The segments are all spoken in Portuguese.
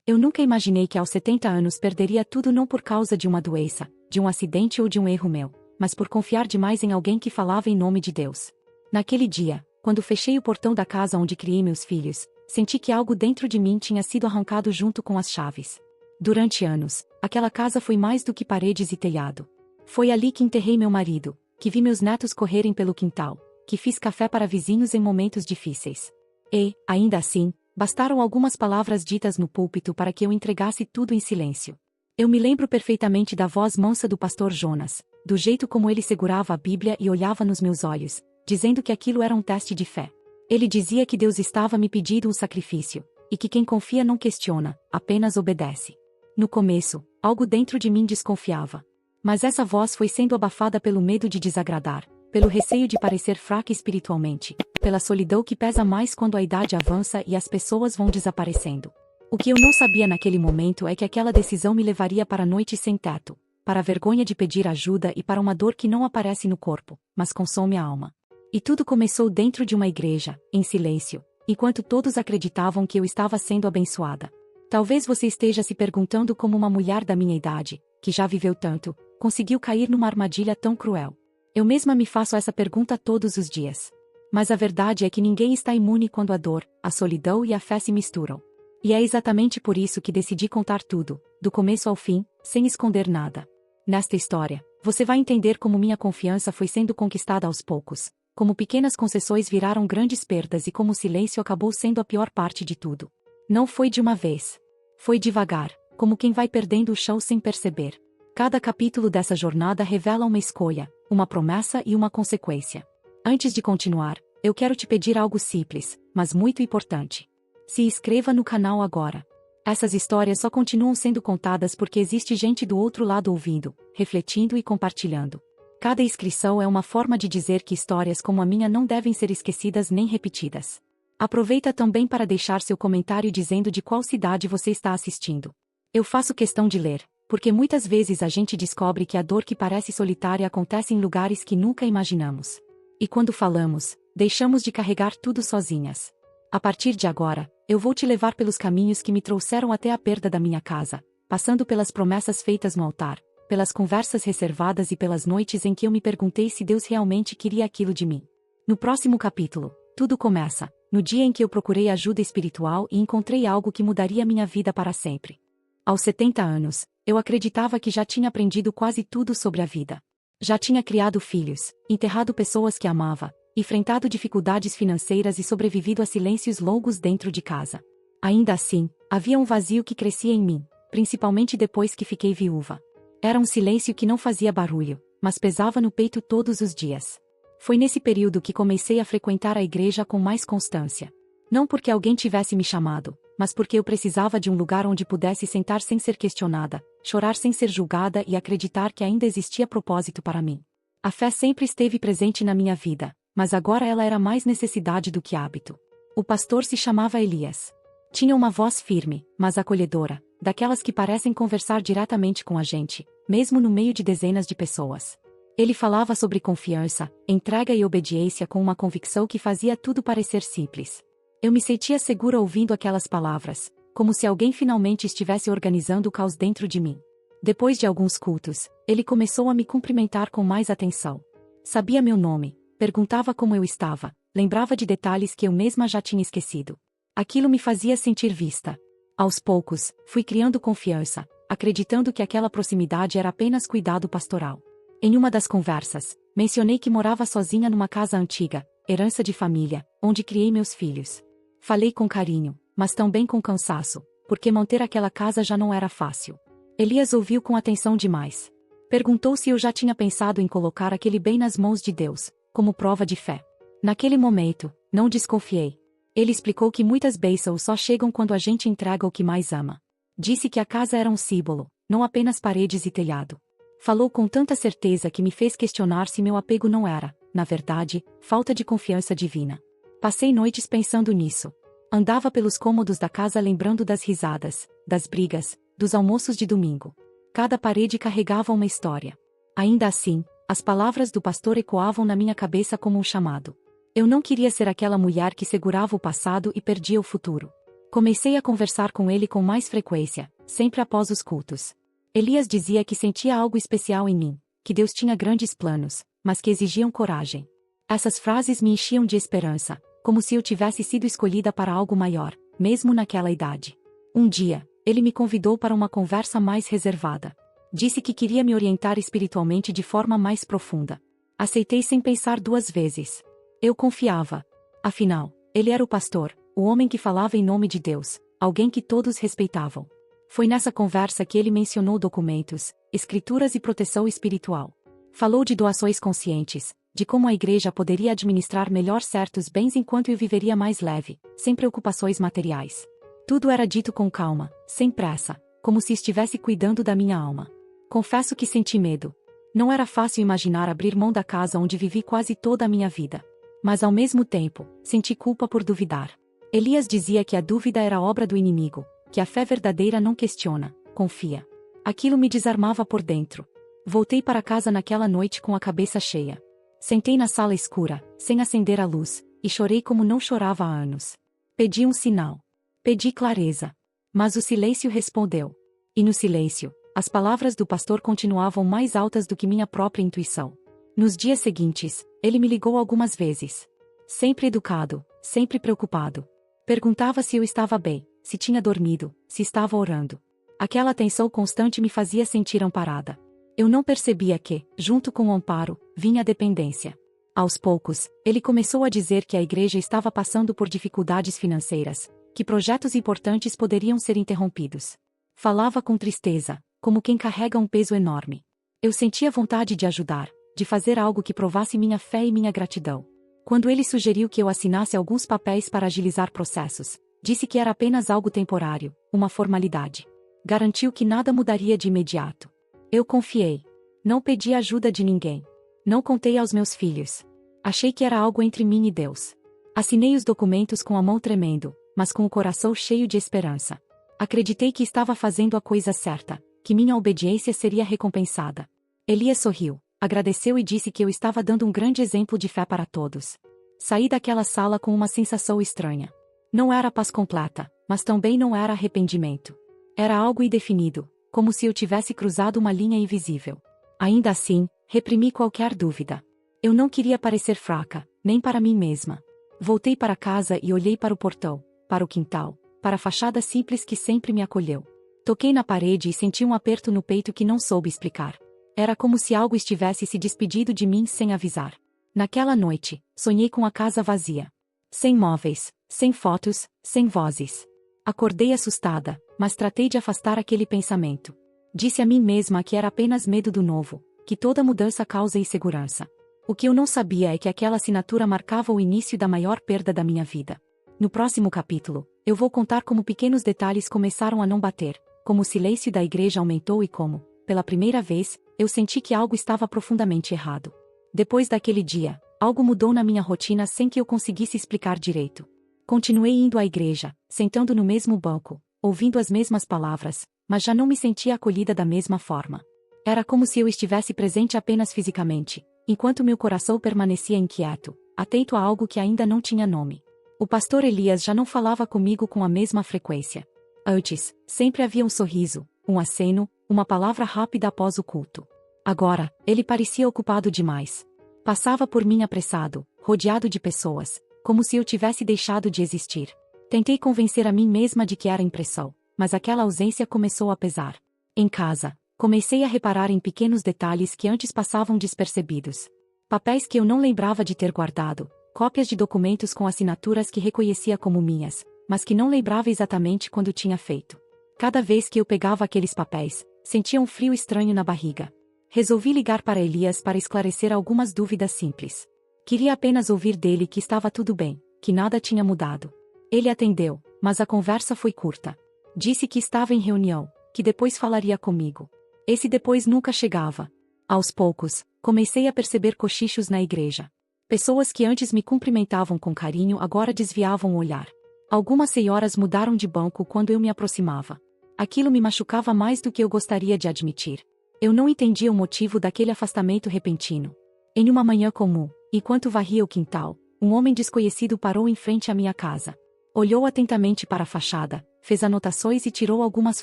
Eu nunca imaginei que aos 70 anos perderia tudo não por causa de uma doença, de um acidente ou de um erro meu, mas por confiar demais em alguém que falava em nome de Deus. Naquele dia, quando fechei o portão da casa onde criei meus filhos, senti que algo dentro de mim tinha sido arrancado junto com as chaves. Durante anos, aquela casa foi mais do que paredes e telhado. Foi ali que enterrei meu marido, que vi meus netos correrem pelo quintal, que fiz café para vizinhos em momentos difíceis. E, ainda assim, bastaram algumas palavras ditas no púlpito para que eu entregasse tudo em silêncio. Eu me lembro perfeitamente da voz mansa do pastor Jonas, do jeito como ele segurava a Bíblia e olhava nos meus olhos, dizendo que aquilo era um teste de fé. Ele dizia que Deus estava me pedindo um sacrifício, e que quem confia não questiona, apenas obedece. No começo, algo dentro de mim desconfiava. Mas essa voz foi sendo abafada pelo medo de desagradar, pelo receio de parecer fraca espiritualmente, pela solidão que pesa mais quando a idade avança e as pessoas vão desaparecendo. O que eu não sabia naquele momento é que aquela decisão me levaria para noites sem teto, para a vergonha de pedir ajuda e para uma dor que não aparece no corpo, mas consome a alma. E tudo começou dentro de uma igreja, em silêncio, enquanto todos acreditavam que eu estava sendo abençoada. Talvez você esteja se perguntando como uma mulher da minha idade, que já viveu tanto, conseguiu cair numa armadilha tão cruel. Eu mesma me faço essa pergunta todos os dias. Mas a verdade é que ninguém está imune quando a dor, a solidão e a fé se misturam. E é exatamente por isso que decidi contar tudo, do começo ao fim, sem esconder nada. Nesta história, você vai entender como minha confiança foi sendo conquistada aos poucos, como pequenas concessões viraram grandes perdas e como o silêncio acabou sendo a pior parte de tudo. Não foi de uma vez. Foi devagar, como quem vai perdendo o chão sem perceber. Cada capítulo dessa jornada revela uma escolha, uma promessa e uma consequência. Antes de continuar, eu quero te pedir algo simples, mas muito importante. Se inscreva no canal agora. Essas histórias só continuam sendo contadas porque existe gente do outro lado ouvindo, refletindo e compartilhando. Cada inscrição é uma forma de dizer que histórias como a minha não devem ser esquecidas nem repetidas. Aproveita também para deixar seu comentário dizendo de qual cidade você está assistindo. Eu faço questão de ler, porque muitas vezes a gente descobre que a dor que parece solitária acontece em lugares que nunca imaginamos. E quando falamos, deixamos de carregar tudo sozinhas. A partir de agora, eu vou te levar pelos caminhos que me trouxeram até a perda da minha casa, passando pelas promessas feitas no altar, pelas conversas reservadas e pelas noites em que eu me perguntei se Deus realmente queria aquilo de mim. No próximo capítulo, tudo começa, no dia em que eu procurei ajuda espiritual e encontrei algo que mudaria minha vida para sempre. Aos 70 anos, eu acreditava que já tinha aprendido quase tudo sobre a vida. Já tinha criado filhos, enterrado pessoas que amava, enfrentado dificuldades financeiras e sobrevivido a silêncios longos dentro de casa. Ainda assim, havia um vazio que crescia em mim, principalmente depois que fiquei viúva. Era um silêncio que não fazia barulho, mas pesava no peito todos os dias. Foi nesse período que comecei a frequentar a igreja com mais constância. Não porque alguém tivesse me chamado, mas porque eu precisava de um lugar onde pudesse sentar sem ser questionada, chorar sem ser julgada e acreditar que ainda existia propósito para mim. A fé sempre esteve presente na minha vida, mas agora ela era mais necessidade do que hábito. O pastor se chamava Elias. Tinha uma voz firme, mas acolhedora, daquelas que parecem conversar diretamente com a gente, mesmo no meio de dezenas de pessoas. Ele falava sobre confiança, entrega e obediência com uma convicção que fazia tudo parecer simples. Eu me sentia segura ouvindo aquelas palavras, como se alguém finalmente estivesse organizando o caos dentro de mim. Depois de alguns cultos, ele começou a me cumprimentar com mais atenção. Sabia meu nome, perguntava como eu estava, lembrava de detalhes que eu mesma já tinha esquecido. Aquilo me fazia sentir vista. Aos poucos, fui criando confiança, acreditando que aquela proximidade era apenas cuidado pastoral. Em uma das conversas, mencionei que morava sozinha numa casa antiga, herança de família, onde criei meus filhos. Falei com carinho, mas também com cansaço, porque manter aquela casa já não era fácil. Elias ouviu com atenção demais. Perguntou se eu já tinha pensado em colocar aquele bem nas mãos de Deus, como prova de fé. Naquele momento, não desconfiei. Ele explicou que muitas bênçãos só chegam quando a gente entrega o que mais ama. Disse que a casa era um símbolo, não apenas paredes e telhado. Falou com tanta certeza que me fez questionar se meu apego não era, na verdade, falta de confiança divina. Passei noites pensando nisso. Andava pelos cômodos da casa lembrando das risadas, das brigas, dos almoços de domingo. Cada parede carregava uma história. Ainda assim, as palavras do pastor ecoavam na minha cabeça como um chamado. Eu não queria ser aquela mulher que segurava o passado e perdia o futuro. Comecei a conversar com ele com mais frequência, sempre após os cultos. Elias dizia que sentia algo especial em mim, que Deus tinha grandes planos, mas que exigiam coragem. Essas frases me enchiam de esperança, como se eu tivesse sido escolhida para algo maior, mesmo naquela idade. Um dia, ele me convidou para uma conversa mais reservada. Disse que queria me orientar espiritualmente de forma mais profunda. Aceitei sem pensar duas vezes. Eu confiava. Afinal, ele era o pastor, o homem que falava em nome de Deus, alguém que todos respeitavam. Foi nessa conversa que ele mencionou documentos, escrituras e proteção espiritual. Falou de doações conscientes, de como a igreja poderia administrar melhor certos bens enquanto eu viveria mais leve, sem preocupações materiais. Tudo era dito com calma, sem pressa, como se estivesse cuidando da minha alma. Confesso que senti medo. Não era fácil imaginar abrir mão da casa onde vivi quase toda a minha vida. Mas ao mesmo tempo, senti culpa por duvidar. Elias dizia que a dúvida era obra do inimigo, que a fé verdadeira não questiona, confia. Aquilo me desarmava por dentro. Voltei para casa naquela noite com a cabeça cheia. Sentei na sala escura, sem acender a luz, e chorei como não chorava há anos. Pedi um sinal. Pedi clareza. Mas o silêncio respondeu. E no silêncio, as palavras do pastor continuavam mais altas do que minha própria intuição. Nos dias seguintes, ele me ligou algumas vezes. Sempre educado, sempre preocupado. Perguntava se eu estava bem, se tinha dormido, se estava orando. Aquela atenção constante me fazia sentir amparada. Eu não percebia que, junto com o amparo, vinha a dependência. Aos poucos, ele começou a dizer que a igreja estava passando por dificuldades financeiras, que projetos importantes poderiam ser interrompidos. Falava com tristeza, como quem carrega um peso enorme. Eu sentia vontade de ajudar, de fazer algo que provasse minha fé e minha gratidão. Quando ele sugeriu que eu assinasse alguns papéis para agilizar processos, disse que era apenas algo temporário, uma formalidade. Garantiu que nada mudaria de imediato. Eu confiei. Não pedi ajuda de ninguém. Não contei aos meus filhos. Achei que era algo entre mim e Deus. Assinei os documentos com a mão tremendo, mas com o coração cheio de esperança. Acreditei que estava fazendo a coisa certa, que minha obediência seria recompensada. Elias sorriu, agradeceu e disse que eu estava dando um grande exemplo de fé para todos. Saí daquela sala com uma sensação estranha. Não era paz completa, mas também não era arrependimento. Era algo indefinido, como se eu tivesse cruzado uma linha invisível. Ainda assim, reprimi qualquer dúvida. Eu não queria parecer fraca, nem para mim mesma. Voltei para casa e olhei para o portão, para o quintal, para a fachada simples que sempre me acolheu. Toquei na parede e senti um aperto no peito que não soube explicar. Era como se algo estivesse se despedido de mim sem avisar. Naquela noite, sonhei com a casa vazia. Sem móveis, sem fotos, sem vozes. Acordei assustada, mas tratei de afastar aquele pensamento. Disse a mim mesma que era apenas medo do novo, que toda mudança causa insegurança. O que eu não sabia é que aquela assinatura marcava o início da maior perda da minha vida. No próximo capítulo, eu vou contar como pequenos detalhes começaram a não bater, como o silêncio da igreja aumentou e como, pela primeira vez, eu senti que algo estava profundamente errado. Depois daquele dia, algo mudou na minha rotina sem que eu conseguisse explicar direito. Continuei indo à igreja, sentando no mesmo banco, ouvindo as mesmas palavras, mas já não me sentia acolhida da mesma forma. Era como se eu estivesse presente apenas fisicamente, enquanto meu coração permanecia inquieto, atento a algo que ainda não tinha nome. O pastor Elias já não falava comigo com a mesma frequência. Antes, sempre havia um sorriso, um aceno, uma palavra rápida após o culto. Agora, ele parecia ocupado demais. Passava por mim apressado, rodeado de pessoas, como se eu tivesse deixado de existir. Tentei convencer a mim mesma de que era impressão, mas aquela ausência começou a pesar. Em casa, comecei a reparar em pequenos detalhes que antes passavam despercebidos. Papéis que eu não lembrava de ter guardado, cópias de documentos com assinaturas que reconhecia como minhas, mas que não lembrava exatamente quando tinha feito. Cada vez que eu pegava aqueles papéis, sentia um frio estranho na barriga. Resolvi ligar para Elias para esclarecer algumas dúvidas simples. Queria apenas ouvir dele que estava tudo bem, que nada tinha mudado. Ele atendeu, mas a conversa foi curta. Disse que estava em reunião, que depois falaria comigo. Esse depois nunca chegava. Aos poucos, comecei a perceber cochichos na igreja. Pessoas que antes me cumprimentavam com carinho agora desviavam o olhar. Algumas senhoras mudaram de banco quando eu me aproximava. Aquilo me machucava mais do que eu gostaria de admitir. Eu não entendia o motivo daquele afastamento repentino. Em uma manhã comum, enquanto varria o quintal, um homem desconhecido parou em frente à minha casa. Olhou atentamente para a fachada, fez anotações e tirou algumas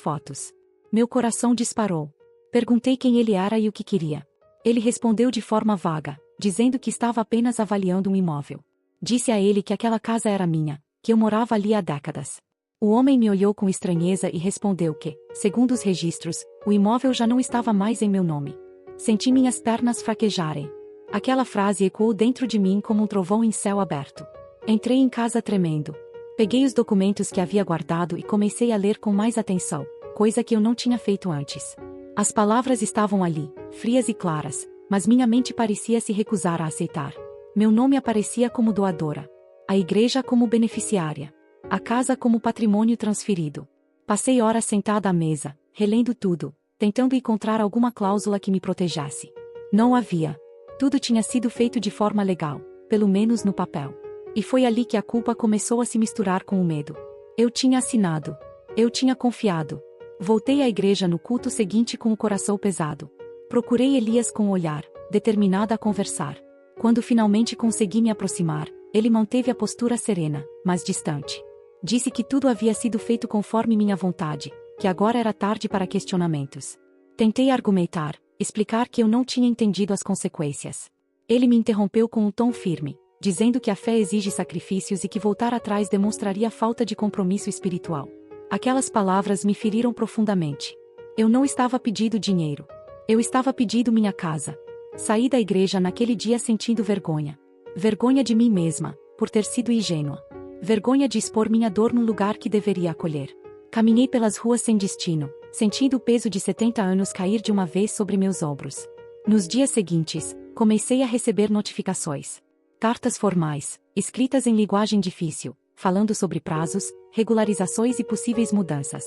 fotos. Meu coração disparou. Perguntei quem ele era e o que queria. Ele respondeu de forma vaga, dizendo que estava apenas avaliando um imóvel. Disse a ele que aquela casa era minha, que eu morava ali há décadas. O homem me olhou com estranheza e respondeu que, segundo os registros, o imóvel já não estava mais em meu nome. Senti minhas pernas fraquejarem. Aquela frase ecoou dentro de mim como um trovão em céu aberto. Entrei em casa tremendo. Peguei os documentos que havia guardado e comecei a ler com mais atenção, coisa que eu não tinha feito antes. As palavras estavam ali, frias e claras, mas minha mente parecia se recusar a aceitar. Meu nome aparecia como doadora. A igreja como beneficiária. A casa como patrimônio transferido. Passei horas sentada à mesa, relendo tudo, tentando encontrar alguma cláusula que me protegesse. Não havia. Tudo tinha sido feito de forma legal, pelo menos no papel. E foi ali que a culpa começou a se misturar com o medo. Eu tinha assinado. Eu tinha confiado. Voltei à igreja no culto seguinte com o coração pesado. Procurei Elias com o olhar, determinada a conversar. Quando finalmente consegui me aproximar, ele manteve a postura serena, mas distante. Disse que tudo havia sido feito conforme minha vontade, que agora era tarde para questionamentos. Tentei argumentar, explicar que eu não tinha entendido as consequências. Ele me interrompeu com um tom firme, dizendo que a fé exige sacrifícios e que voltar atrás demonstraria falta de compromisso espiritual. Aquelas palavras me feriram profundamente. Eu não estava pedindo dinheiro. Eu estava pedindo minha casa. Saí da igreja naquele dia sentindo vergonha. Vergonha de mim mesma, por ter sido ingênua. Vergonha de expor minha dor num lugar que deveria acolher. Caminhei pelas ruas sem destino, sentindo o peso de 70 anos cair de uma vez sobre meus ombros. Nos dias seguintes, comecei a receber notificações. Cartas formais, escritas em linguagem difícil, falando sobre prazos, regularizações e possíveis mudanças.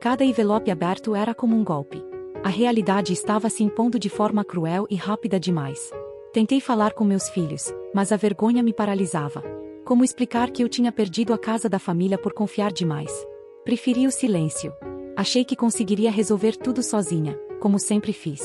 Cada envelope aberto era como um golpe. A realidade estava se impondo de forma cruel e rápida demais. Tentei falar com meus filhos, mas a vergonha me paralisava. Como explicar que eu tinha perdido a casa da família por confiar demais? Preferi o silêncio. Achei que conseguiria resolver tudo sozinha, como sempre fiz.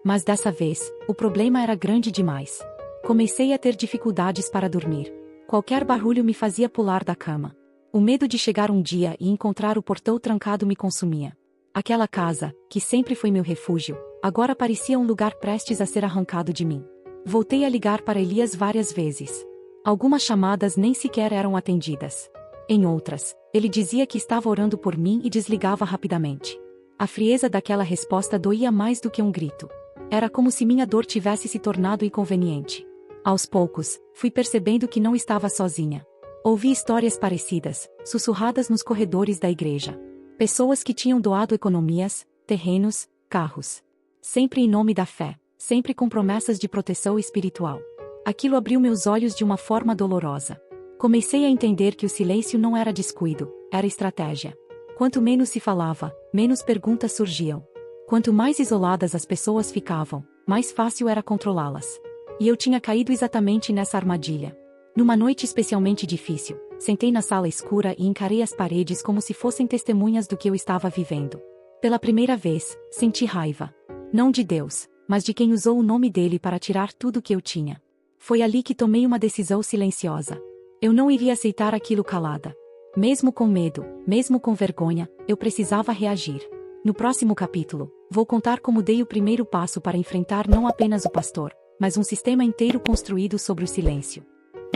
Mas dessa vez, o problema era grande demais. Comecei a ter dificuldades para dormir. Qualquer barulho me fazia pular da cama. O medo de chegar um dia e encontrar o portão trancado me consumia. Aquela casa, que sempre foi meu refúgio, agora parecia um lugar prestes a ser arrancado de mim. Voltei a ligar para Elias várias vezes. Algumas chamadas nem sequer eram atendidas. Em outras, ele dizia que estava orando por mim e desligava rapidamente. A frieza daquela resposta doía mais do que um grito. Era como se minha dor tivesse se tornado inconveniente. Aos poucos, fui percebendo que não estava sozinha. Ouvi histórias parecidas, sussurradas nos corredores da igreja. Pessoas que tinham doado economias, terrenos, carros. Sempre em nome da fé, sempre com promessas de proteção espiritual. Aquilo abriu meus olhos de uma forma dolorosa. Comecei a entender que o silêncio não era descuido, era estratégia. Quanto menos se falava, menos perguntas surgiam. Quanto mais isoladas as pessoas ficavam, mais fácil era controlá-las. E eu tinha caído exatamente nessa armadilha. Numa noite especialmente difícil, sentei na sala escura e encarei as paredes como se fossem testemunhas do que eu estava vivendo. Pela primeira vez, senti raiva. Não de Deus, mas de quem usou o nome dele para tirar tudo o que eu tinha. Foi ali que tomei uma decisão silenciosa. Eu não iria aceitar aquilo calada. Mesmo com medo, mesmo com vergonha, eu precisava reagir. No próximo capítulo, vou contar como dei o primeiro passo para enfrentar não apenas o pastor, mas um sistema inteiro construído sobre o silêncio.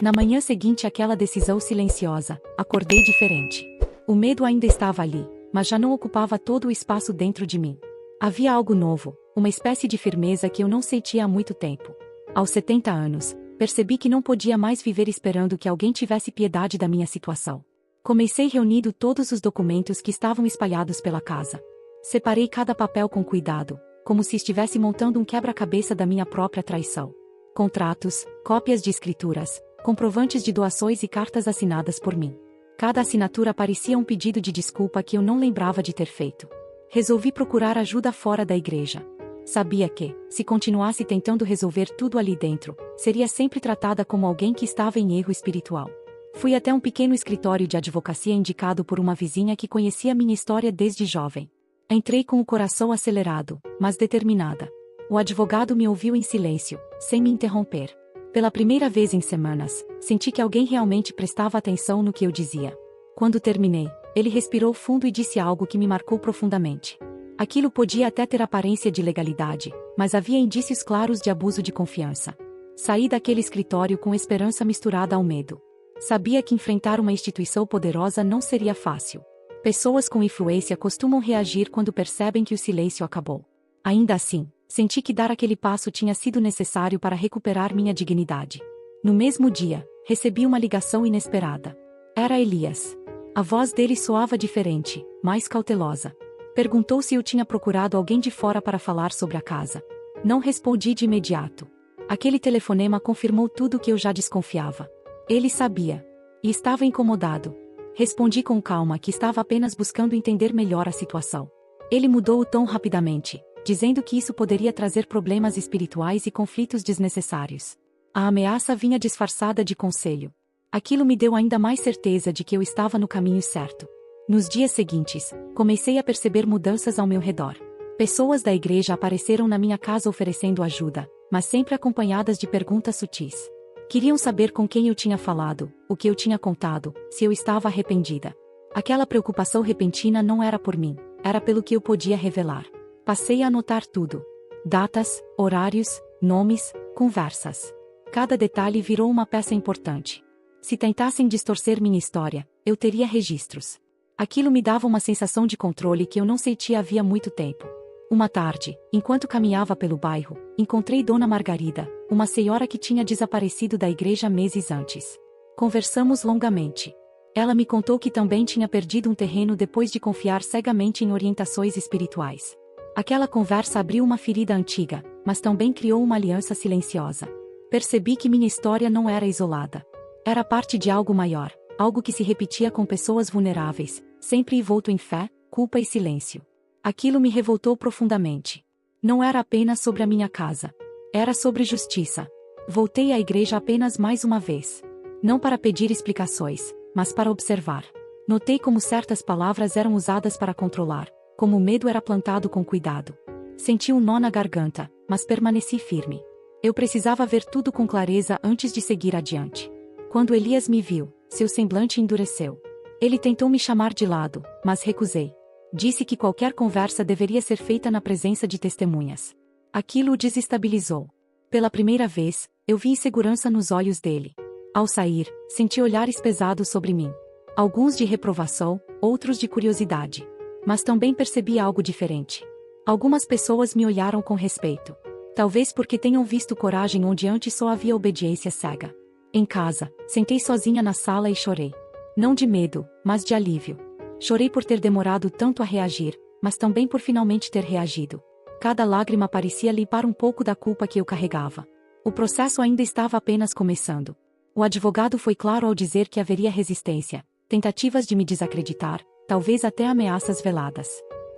Na manhã seguinte àquela decisão silenciosa, acordei diferente. O medo ainda estava ali, mas já não ocupava todo o espaço dentro de mim. Havia algo novo, uma espécie de firmeza que eu não sentia há muito tempo. Aos 70 anos, percebi que não podia mais viver esperando que alguém tivesse piedade da minha situação. Comecei reunindo todos os documentos que estavam espalhados pela casa. Separei cada papel com cuidado, como se estivesse montando um quebra-cabeça da minha própria traição. Contratos, cópias de escrituras, comprovantes de doações e cartas assinadas por mim. Cada assinatura parecia um pedido de desculpa que eu não lembrava de ter feito. Resolvi procurar ajuda fora da igreja. Sabia que, se continuasse tentando resolver tudo ali dentro, seria sempre tratada como alguém que estava em erro espiritual. Fui até um pequeno escritório de advocacia indicado por uma vizinha que conhecia minha história desde jovem. Entrei com o coração acelerado, mas determinada. O advogado me ouviu em silêncio, sem me interromper. Pela primeira vez em semanas, senti que alguém realmente prestava atenção no que eu dizia. Quando terminei, ele respirou fundo e disse algo que me marcou profundamente. Aquilo podia até ter aparência de legalidade, mas havia indícios claros de abuso de confiança. Saí daquele escritório com esperança misturada ao medo. Sabia que enfrentar uma instituição poderosa não seria fácil. Pessoas com influência costumam reagir quando percebem que o silêncio acabou. Ainda assim, senti que dar aquele passo tinha sido necessário para recuperar minha dignidade. No mesmo dia, recebi uma ligação inesperada. Era Elias. A voz dele soava diferente, mais cautelosa. Perguntou se eu tinha procurado alguém de fora para falar sobre a casa. Não respondi de imediato. Aquele telefonema confirmou tudo o que eu já desconfiava. Ele sabia. E estava incomodado. Respondi com calma que estava apenas buscando entender melhor a situação. Ele mudou o tom rapidamente, dizendo que isso poderia trazer problemas espirituais e conflitos desnecessários. A ameaça vinha disfarçada de conselho. Aquilo me deu ainda mais certeza de que eu estava no caminho certo. Nos dias seguintes, comecei a perceber mudanças ao meu redor. Pessoas da igreja apareceram na minha casa oferecendo ajuda, mas sempre acompanhadas de perguntas sutis. Queriam saber com quem eu tinha falado, o que eu tinha contado, se eu estava arrependida. Aquela preocupação repentina não era por mim, era pelo que eu podia revelar. Passei a anotar tudo. Datas, horários, nomes, conversas. Cada detalhe virou uma peça importante. Se tentassem distorcer minha história, eu teria registros. Aquilo me dava uma sensação de controle que eu não sentia havia muito tempo. Uma tarde, enquanto caminhava pelo bairro, encontrei Dona Margarida, uma senhora que tinha desaparecido da igreja meses antes. Conversamos longamente. Ela me contou que também tinha perdido um terreno depois de confiar cegamente em orientações espirituais. Aquela conversa abriu uma ferida antiga, mas também criou uma aliança silenciosa. Percebi que minha história não era isolada. Era parte de algo maior, algo que se repetia com pessoas vulneráveis, sempre envolto em fé, culpa e silêncio. Aquilo me revoltou profundamente. Não era apenas sobre a minha casa. Era sobre justiça. Voltei à igreja apenas mais uma vez. Não para pedir explicações, mas para observar. Notei como certas palavras eram usadas para controlar, como o medo era plantado com cuidado. Senti um nó na garganta, mas permaneci firme. Eu precisava ver tudo com clareza antes de seguir adiante. Quando Elias me viu, seu semblante endureceu. Ele tentou me chamar de lado, mas recusei. Disse que qualquer conversa deveria ser feita na presença de testemunhas. Aquilo o desestabilizou. Pela primeira vez, eu vi insegurança nos olhos dele. Ao sair, senti olhares pesados sobre mim. Alguns de reprovação, outros de curiosidade. Mas também percebi algo diferente. Algumas pessoas me olharam com respeito. Talvez porque tenham visto coragem onde antes só havia obediência cega. Em casa, sentei sozinha na sala e chorei. Não de medo, mas de alívio. Chorei por ter demorado tanto a reagir, mas também por finalmente ter reagido. Cada lágrima parecia limpar um pouco da culpa que eu carregava. O processo ainda estava apenas começando. O advogado foi claro ao dizer que haveria resistência, tentativas de me desacreditar, talvez até ameaças veladas.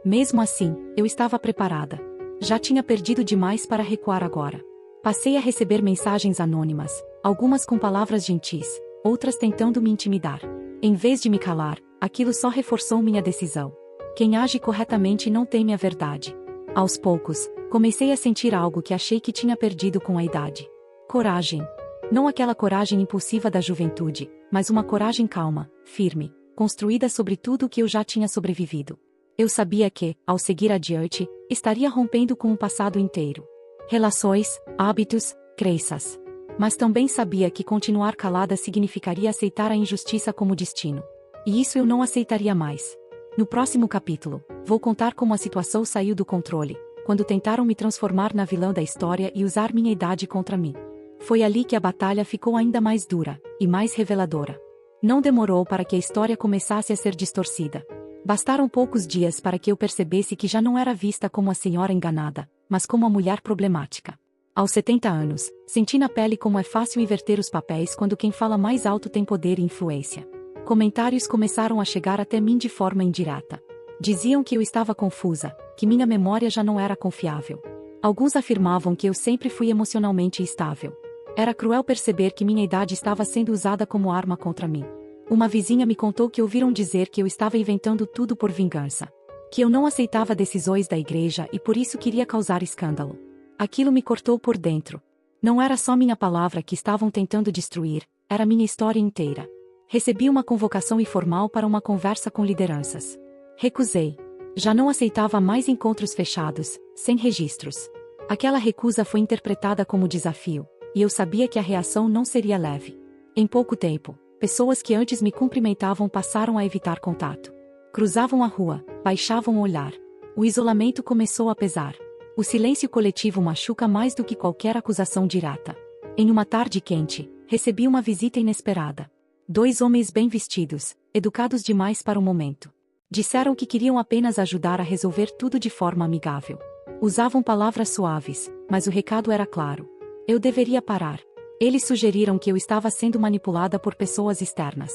Mesmo assim, eu estava preparada. Já tinha perdido demais para recuar agora. Passei a receber mensagens anônimas, algumas com palavras gentis, outras tentando me intimidar. Em vez de me calar, aquilo só reforçou minha decisão. Quem age corretamente não teme a verdade. Aos poucos, comecei a sentir algo que achei que tinha perdido com a idade. Coragem. Não aquela coragem impulsiva da juventude, mas uma coragem calma, firme, construída sobre tudo o que eu já tinha sobrevivido. Eu sabia que, ao seguir adiante, estaria rompendo com o passado inteiro. Relações, hábitos, crenças. Mas também sabia que continuar calada significaria aceitar a injustiça como destino. E isso eu não aceitaria mais. No próximo capítulo, vou contar como a situação saiu do controle, quando tentaram me transformar na vilã da história e usar minha idade contra mim. Foi ali que a batalha ficou ainda mais dura, e mais reveladora. Não demorou para que a história começasse a ser distorcida. Bastaram poucos dias para que eu percebesse que já não era vista como a senhora enganada, mas como a mulher problemática. Aos 70 anos, senti na pele como é fácil inverter os papéis quando quem fala mais alto tem poder e influência. Comentários começaram a chegar até mim de forma indireta. Diziam que eu estava confusa, que minha memória já não era confiável. Alguns afirmavam que eu sempre fui emocionalmente instável. Era cruel perceber que minha idade estava sendo usada como arma contra mim. Uma vizinha me contou que ouviram dizer que eu estava inventando tudo por vingança. Que eu não aceitava decisões da igreja e por isso queria causar escândalo. Aquilo me cortou por dentro. Não era só minha palavra que estavam tentando destruir, era minha história inteira. Recebi uma convocação informal para uma conversa com lideranças. Recusei. Já não aceitava mais encontros fechados, sem registros. Aquela recusa foi interpretada como desafio, e eu sabia que a reação não seria leve. Em pouco tempo, pessoas que antes me cumprimentavam passaram a evitar contato. Cruzavam a rua, baixavam o olhar. O isolamento começou a pesar. O silêncio coletivo machuca mais do que qualquer acusação direta. Em uma tarde quente, recebi uma visita inesperada. 2 homens bem vestidos, educados demais para o momento. Disseram que queriam apenas ajudar a resolver tudo de forma amigável. Usavam palavras suaves, mas o recado era claro. Eu deveria parar. Eles sugeriram que eu estava sendo manipulada por pessoas externas.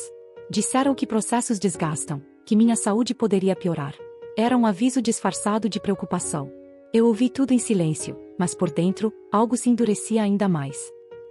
Disseram que processos desgastam, que minha saúde poderia piorar. Era um aviso disfarçado de preocupação. Eu ouvi tudo em silêncio, mas por dentro, algo se endurecia ainda mais.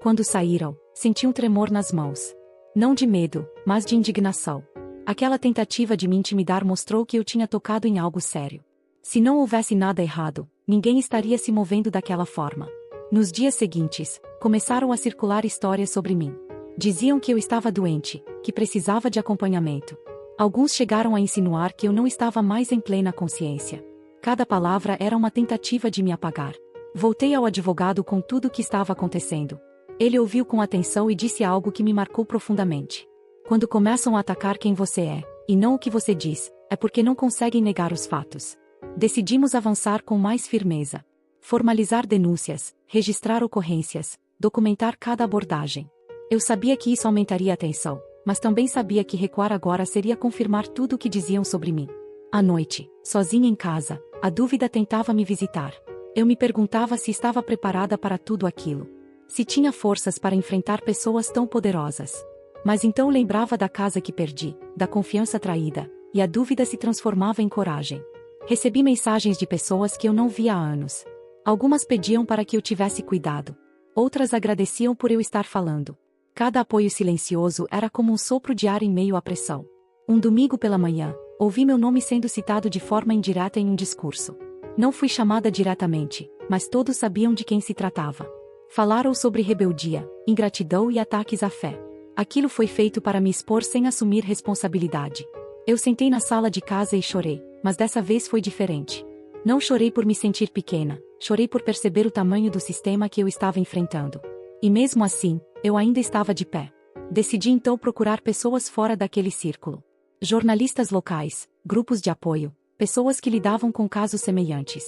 Quando saíram, senti um tremor nas mãos. Não de medo, mas de indignação. Aquela tentativa de me intimidar mostrou que eu tinha tocado em algo sério. Se não houvesse nada errado, ninguém estaria se movendo daquela forma. Nos dias seguintes, começaram a circular histórias sobre mim. Diziam que eu estava doente, que precisava de acompanhamento. Alguns chegaram a insinuar que eu não estava mais em plena consciência. Cada palavra era uma tentativa de me apagar. Voltei ao advogado com tudo o que estava acontecendo. Ele ouviu com atenção e disse algo que me marcou profundamente. Quando começam a atacar quem você é, e não o que você diz, é porque não conseguem negar os fatos. Decidimos avançar com mais firmeza. Formalizar denúncias, registrar ocorrências, documentar cada abordagem. Eu sabia que isso aumentaria a tensão, mas também sabia que recuar agora seria confirmar tudo o que diziam sobre mim. À noite, sozinha em casa, a dúvida tentava me visitar. Eu me perguntava se estava preparada para tudo aquilo. Se tinha forças para enfrentar pessoas tão poderosas. Mas então lembrava da casa que perdi, da confiança traída, e a dúvida se transformava em coragem. Recebi mensagens de pessoas que eu não via há anos. Algumas pediam para que eu tivesse cuidado. Outras agradeciam por eu estar falando. Cada apoio silencioso era como um sopro de ar em meio à pressão. Um domingo pela manhã, ouvi meu nome sendo citado de forma indireta em um discurso. Não fui chamada diretamente, mas todos sabiam de quem se tratava. Falaram sobre rebeldia, ingratidão e ataques à fé. Aquilo foi feito para me expor sem assumir responsabilidade. Eu sentei na sala de casa e chorei, mas dessa vez foi diferente. Não chorei por me sentir pequena, chorei por perceber o tamanho do sistema que eu estava enfrentando. E mesmo assim, eu ainda estava de pé. Decidi então procurar pessoas fora daquele círculo. Jornalistas locais, grupos de apoio, pessoas que lidavam com casos semelhantes.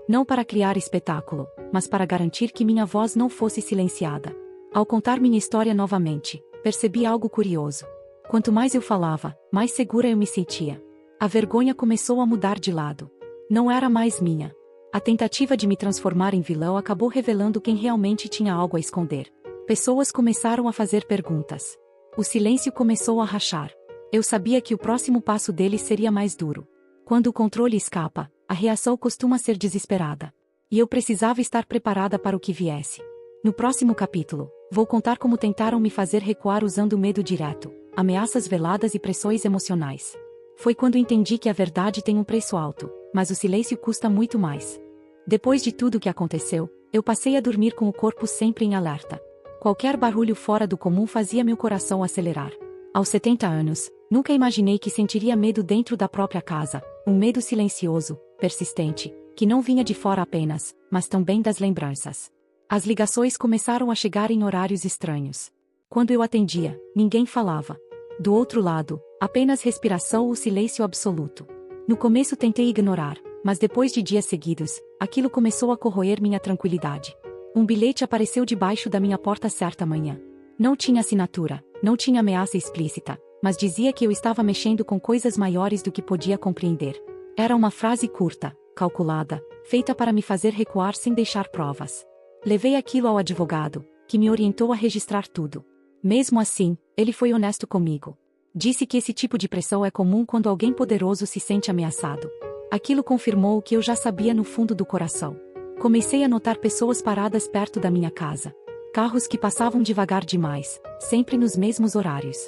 Não para criar espetáculo, mas para garantir que minha voz não fosse silenciada. Ao contar minha história novamente, percebi algo curioso. Quanto mais eu falava, mais segura eu me sentia. A vergonha começou a mudar de lado. Não era mais minha. A tentativa de me transformar em vilão acabou revelando quem realmente tinha algo a esconder. Pessoas começaram a fazer perguntas. O silêncio começou a rachar. Eu sabia que o próximo passo deles seria mais duro. Quando o controle escapa, a reação costuma ser desesperada. E eu precisava estar preparada para o que viesse. No próximo capítulo, vou contar como tentaram me fazer recuar usando medo direto, ameaças veladas e pressões emocionais. Foi quando entendi que a verdade tem um preço alto, mas o silêncio custa muito mais. Depois de tudo o que aconteceu, eu passei a dormir com o corpo sempre em alerta. Qualquer barulho fora do comum fazia meu coração acelerar. Aos 70 anos, nunca imaginei que sentiria medo dentro da própria casa, um medo silencioso, persistente, que não vinha de fora apenas, mas também das lembranças. As ligações começaram a chegar em horários estranhos. Quando eu atendia, ninguém falava. Do outro lado, apenas respiração ou silêncio absoluto. No começo tentei ignorar, mas depois de dias seguidos, aquilo começou a corroer minha tranquilidade. Um bilhete apareceu debaixo da minha porta certa manhã. Não tinha assinatura, não tinha ameaça explícita, mas dizia que eu estava mexendo com coisas maiores do que podia compreender. Era uma frase curta, calculada, feita para me fazer recuar sem deixar provas. Levei aquilo ao advogado, que me orientou a registrar tudo. Mesmo assim, ele foi honesto comigo. Disse que esse tipo de pressão é comum quando alguém poderoso se sente ameaçado. Aquilo confirmou o que eu já sabia no fundo do coração. Comecei a notar pessoas paradas perto da minha casa. Carros que passavam devagar demais, sempre nos mesmos horários.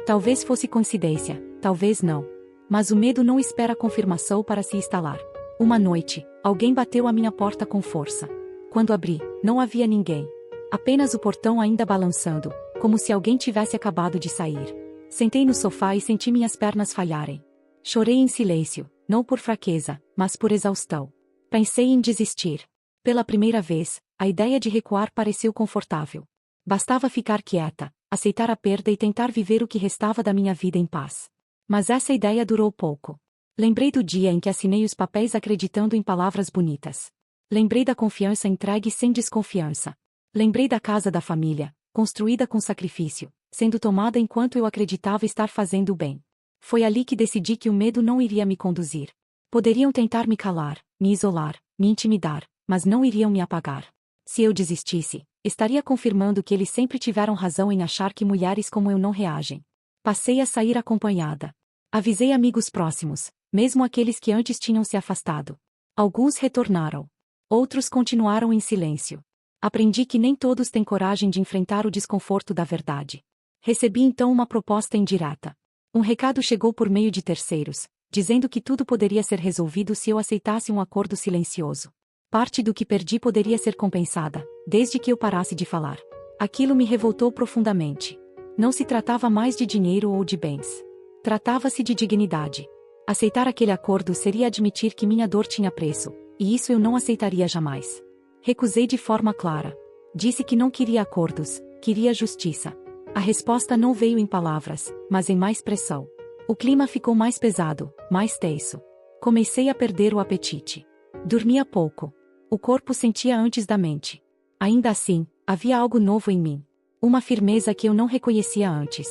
Talvez fosse coincidência, talvez não. Mas o medo não espera confirmação para se instalar. Uma noite, alguém bateu à minha porta com força. Quando abri, não havia ninguém. Apenas o portão ainda balançando, como se alguém tivesse acabado de sair. Sentei no sofá e senti minhas pernas falharem. Chorei em silêncio, não por fraqueza, mas por exaustão. Pensei em desistir. Pela primeira vez, a ideia de recuar pareceu confortável. Bastava ficar quieta, aceitar a perda e tentar viver o que restava da minha vida em paz. Mas essa ideia durou pouco. Lembrei do dia em que assinei os papéis acreditando em palavras bonitas. Lembrei da confiança entregue sem desconfiança. Lembrei da casa da família, construída com sacrifício, sendo tomada enquanto eu acreditava estar fazendo o bem. Foi ali que decidi que o medo não iria me conduzir. Poderiam tentar me calar, me isolar, me intimidar, mas não iriam me apagar. Se eu desistisse, estaria confirmando que eles sempre tiveram razão em achar que mulheres como eu não reagem. Passei a sair acompanhada. Avisei amigos próximos, mesmo aqueles que antes tinham se afastado. Alguns retornaram. Outros continuaram em silêncio. Aprendi que nem todos têm coragem de enfrentar o desconforto da verdade. Recebi então uma proposta indireta. Um recado chegou por meio de terceiros, dizendo que tudo poderia ser resolvido se eu aceitasse um acordo silencioso. Parte do que perdi poderia ser compensada, desde que eu parasse de falar. Aquilo me revoltou profundamente. Não se tratava mais de dinheiro ou de bens. Tratava-se de dignidade. Aceitar aquele acordo seria admitir que minha dor tinha preço, e isso eu não aceitaria jamais. Recusei de forma clara. Disse que não queria acordos, queria justiça. A resposta não veio em palavras, mas em mais pressão. O clima ficou mais pesado, mais tenso. Comecei a perder o apetite. Dormia pouco. O corpo sentia antes da mente. Ainda assim, havia algo novo em mim. Uma firmeza que eu não reconhecia antes.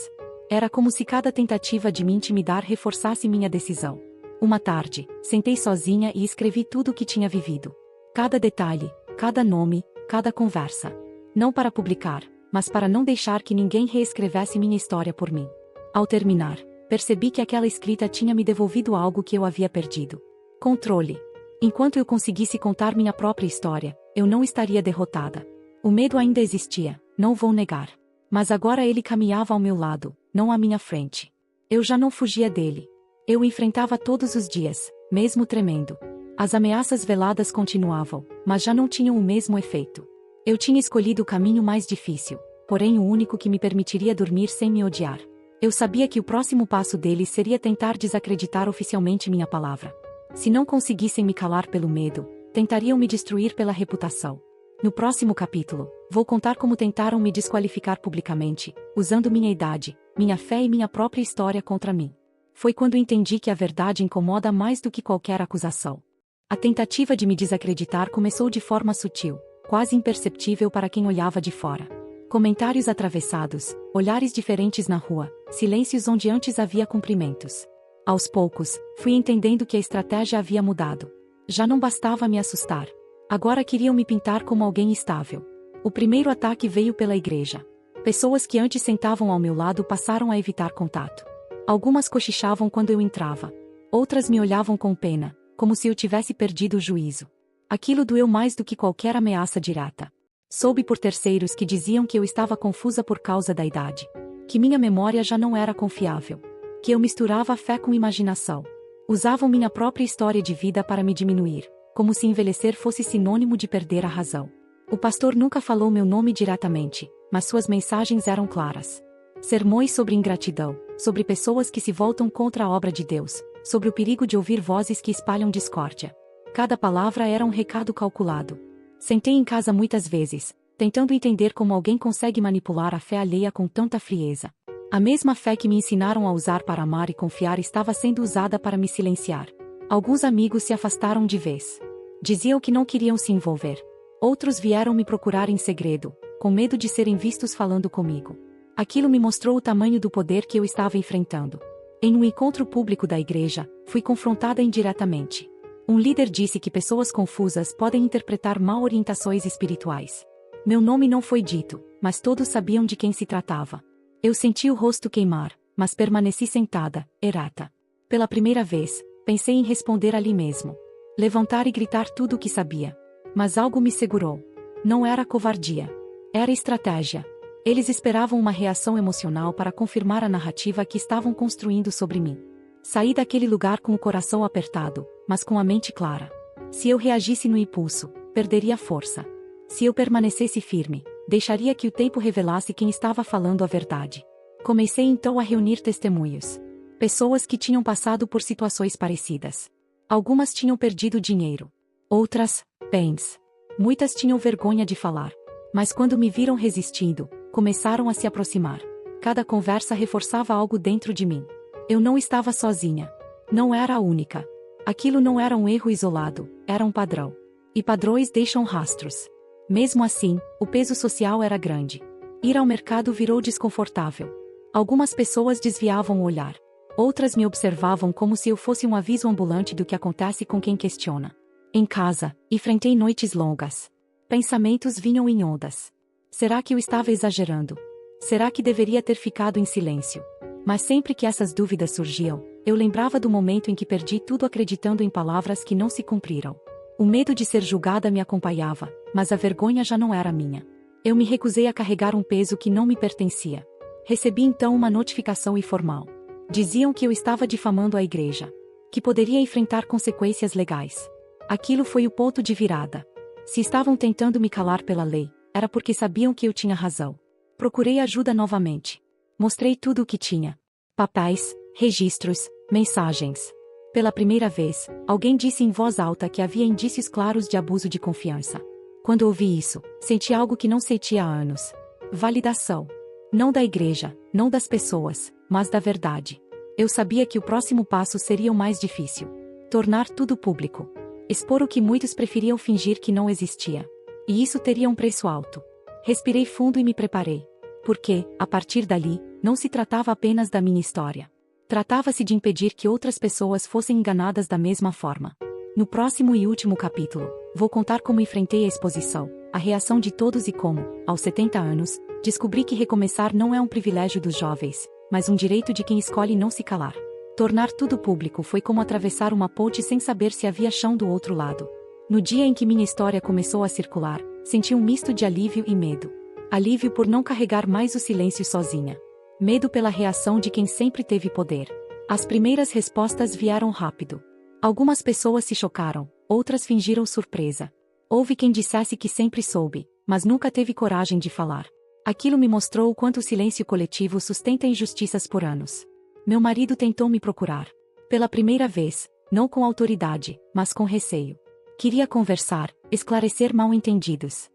Era como se cada tentativa de me intimidar reforçasse minha decisão. Uma tarde, sentei sozinha e escrevi tudo o que tinha vivido. Cada detalhe, cada nome, cada conversa. Não para publicar, mas para não deixar que ninguém reescrevesse minha história por mim. Ao terminar, percebi que aquela escrita tinha me devolvido algo que eu havia perdido. Controle. Enquanto eu conseguisse contar minha própria história, eu não estaria derrotada. O medo ainda existia, não vou negar. Mas agora ele caminhava ao meu lado, não à minha frente. Eu já não fugia dele. Eu o enfrentava todos os dias, mesmo tremendo. As ameaças veladas continuavam, mas já não tinham o mesmo efeito. Eu tinha escolhido o caminho mais difícil, porém o único que me permitiria dormir sem me odiar. Eu sabia que o próximo passo dele seria tentar desacreditar oficialmente minha palavra. Se não conseguissem me calar pelo medo, tentariam me destruir pela reputação. No próximo capítulo, vou contar como tentaram me desqualificar publicamente, usando minha idade, minha fé e minha própria história contra mim. Foi quando entendi que a verdade incomoda mais do que qualquer acusação. A tentativa de me desacreditar começou de forma sutil, quase imperceptível para quem olhava de fora. Comentários atravessados, olhares diferentes na rua, silêncios onde antes havia cumprimentos. Aos poucos, fui entendendo que a estratégia havia mudado. Já não bastava me assustar. Agora queriam me pintar como alguém estável. O primeiro ataque veio pela igreja. Pessoas que antes sentavam ao meu lado passaram a evitar contato. Algumas cochichavam quando eu entrava. Outras me olhavam com pena, como se eu tivesse perdido o juízo. Aquilo doeu mais do que qualquer ameaça direta. Soube por terceiros que diziam que eu estava confusa por causa da idade. Que minha memória já não era confiável. Que eu misturava fé com imaginação. Usavam minha própria história de vida para me diminuir, como se envelhecer fosse sinônimo de perder a razão. O pastor nunca falou meu nome diretamente, mas suas mensagens eram claras. Sermões sobre ingratidão, sobre pessoas que se voltam contra a obra de Deus, sobre o perigo de ouvir vozes que espalham discórdia. Cada palavra era um recado calculado. Sentei em casa muitas vezes, tentando entender como alguém consegue manipular a fé alheia com tanta frieza. A mesma fé que me ensinaram a usar para amar e confiar estava sendo usada para me silenciar. Alguns amigos se afastaram de vez. Diziam que não queriam se envolver. Outros vieram me procurar em segredo, com medo de serem vistos falando comigo. Aquilo me mostrou o tamanho do poder que eu estava enfrentando. Em um encontro público da igreja, fui confrontada indiretamente. Um líder disse que pessoas confusas podem interpretar mal orientações espirituais. Meu nome não foi dito, mas todos sabiam de quem se tratava. Eu senti o rosto queimar, mas permaneci sentada, ereta. Pela primeira vez, pensei em responder ali mesmo. Levantar e gritar tudo o que sabia. Mas algo me segurou. Não era covardia. Era estratégia. Eles esperavam uma reação emocional para confirmar a narrativa que estavam construindo sobre mim. Saí daquele lugar com o coração apertado, mas com a mente clara. Se eu reagisse no impulso, perderia força. Se eu permanecesse firme, deixaria que o tempo revelasse quem estava falando a verdade. Comecei então a reunir testemunhos. Pessoas que tinham passado por situações parecidas. Algumas tinham perdido dinheiro. Outras, bens. Muitas tinham vergonha de falar. Mas quando me viram resistindo, começaram a se aproximar. Cada conversa reforçava algo dentro de mim. Eu não estava sozinha. Não era a única. Aquilo não era um erro isolado, era um padrão. E padrões deixam rastros. Mesmo assim, o peso social era grande. Ir ao mercado virou desconfortável. Algumas pessoas desviavam o olhar. Outras me observavam como se eu fosse um aviso ambulante do que acontece com quem questiona. Em casa, enfrentei noites longas. Pensamentos vinham em ondas. Será que eu estava exagerando? Será que deveria ter ficado em silêncio? Mas sempre que essas dúvidas surgiam, eu lembrava do momento em que perdi tudo acreditando em palavras que não se cumpriram. O medo de ser julgada me acompanhava, mas a vergonha já não era minha. Eu me recusei a carregar um peso que não me pertencia. Recebi então uma notificação informal. Diziam que eu estava difamando a igreja. Que poderia enfrentar consequências legais. Aquilo foi o ponto de virada. Se estavam tentando me calar pela lei, era porque sabiam que eu tinha razão. Procurei ajuda novamente. Mostrei tudo o que tinha. Papéis, registros, mensagens. Pela primeira vez, alguém disse em voz alta que havia indícios claros de abuso de confiança. Quando ouvi isso, senti algo que não sentia há anos. Validação. Não da igreja, não das pessoas, mas da verdade. Eu sabia que o próximo passo seria o mais difícil. Tornar tudo público. Expor o que muitos preferiam fingir que não existia. E isso teria um preço alto. Respirei fundo e me preparei. Porque, a partir dali, não se tratava apenas da minha história. Tratava-se de impedir que outras pessoas fossem enganadas da mesma forma. No próximo e último capítulo, vou contar como enfrentei a exposição, a reação de todos e como, aos 70 anos, descobri que recomeçar não é um privilégio dos jovens, mas um direito de quem escolhe não se calar. Tornar tudo público foi como atravessar uma ponte sem saber se havia chão do outro lado. No dia em que minha história começou a circular, senti um misto de alívio e medo. Alívio por não carregar mais o silêncio sozinha. Medo pela reação de quem sempre teve poder. As primeiras respostas vieram rápido. Algumas pessoas se chocaram, outras fingiram surpresa. Houve quem dissesse que sempre soube, mas nunca teve coragem de falar. Aquilo me mostrou o quanto o silêncio coletivo sustenta injustiças por anos. Meu marido tentou me procurar. Pela primeira vez, não com autoridade, mas com receio. Queria conversar, esclarecer mal-entendidos.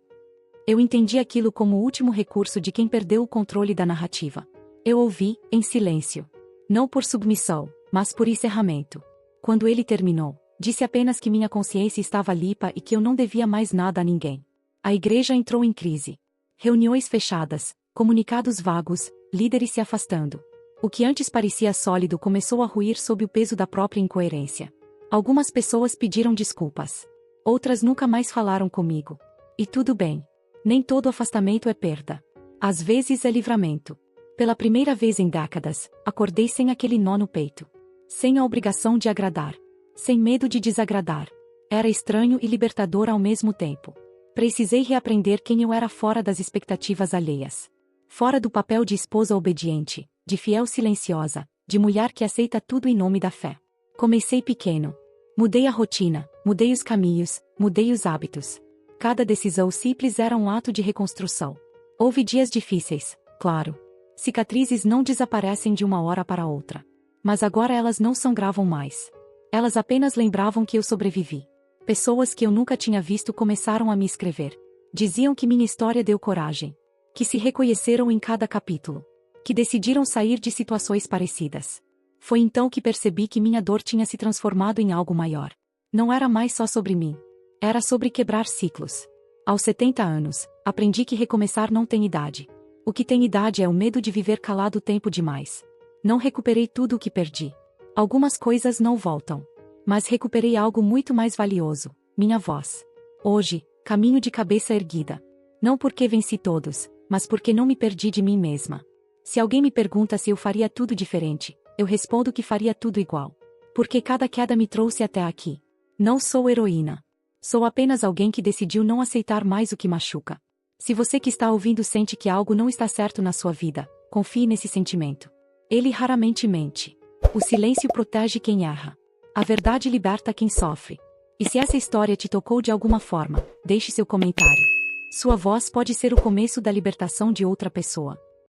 Eu entendi aquilo como o último recurso de quem perdeu o controle da narrativa. Eu ouvi, em silêncio. Não por submissão, mas por encerramento. Quando ele terminou, disse apenas que minha consciência estava limpa e que eu não devia mais nada a ninguém. A igreja entrou em crise. Reuniões fechadas, comunicados vagos, líderes se afastando. O que antes parecia sólido começou a ruir sob o peso da própria incoerência. Algumas pessoas pediram desculpas. Outras nunca mais falaram comigo. E tudo bem. Nem todo afastamento é perda. Às vezes é livramento. Pela primeira vez em décadas, acordei sem aquele nó no peito. Sem a obrigação de agradar. Sem medo de desagradar. Era estranho e libertador ao mesmo tempo. Precisei reaprender quem eu era fora das expectativas alheias. Fora do papel de esposa obediente, de fiel silenciosa, de mulher que aceita tudo em nome da fé. Comecei pequeno. Mudei a rotina, mudei os caminhos, mudei os hábitos. Cada decisão simples era um ato de reconstrução. Houve dias difíceis, claro. Cicatrizes não desaparecem de uma hora para outra. Mas agora elas não sangravam mais. Elas apenas lembravam que eu sobrevivi. Pessoas que eu nunca tinha visto começaram a me escrever. Diziam que minha história deu coragem. Que se reconheceram em cada capítulo. Que decidiram sair de situações parecidas. Foi então que percebi que minha dor tinha se transformado em algo maior. Não era mais só sobre mim. Era sobre quebrar ciclos. Aos 70 anos, aprendi que recomeçar não tem idade. O que tem idade é o medo de viver calado tempo demais. Não recuperei tudo o que perdi. Algumas coisas não voltam. Mas recuperei algo muito mais valioso, minha voz. Hoje, caminho de cabeça erguida. Não porque venci todos, mas porque não me perdi de mim mesma. Se alguém me pergunta se eu faria tudo diferente, eu respondo que faria tudo igual. Porque cada queda me trouxe até aqui. Não sou heroína. Sou apenas alguém que decidiu não aceitar mais o que machuca. Se você que está ouvindo sente que algo não está certo na sua vida, confie nesse sentimento. Ele raramente mente. O silêncio protege quem erra. A verdade liberta quem sofre. E se essa história te tocou de alguma forma, deixe seu comentário. Sua voz pode ser o começo da libertação de outra pessoa.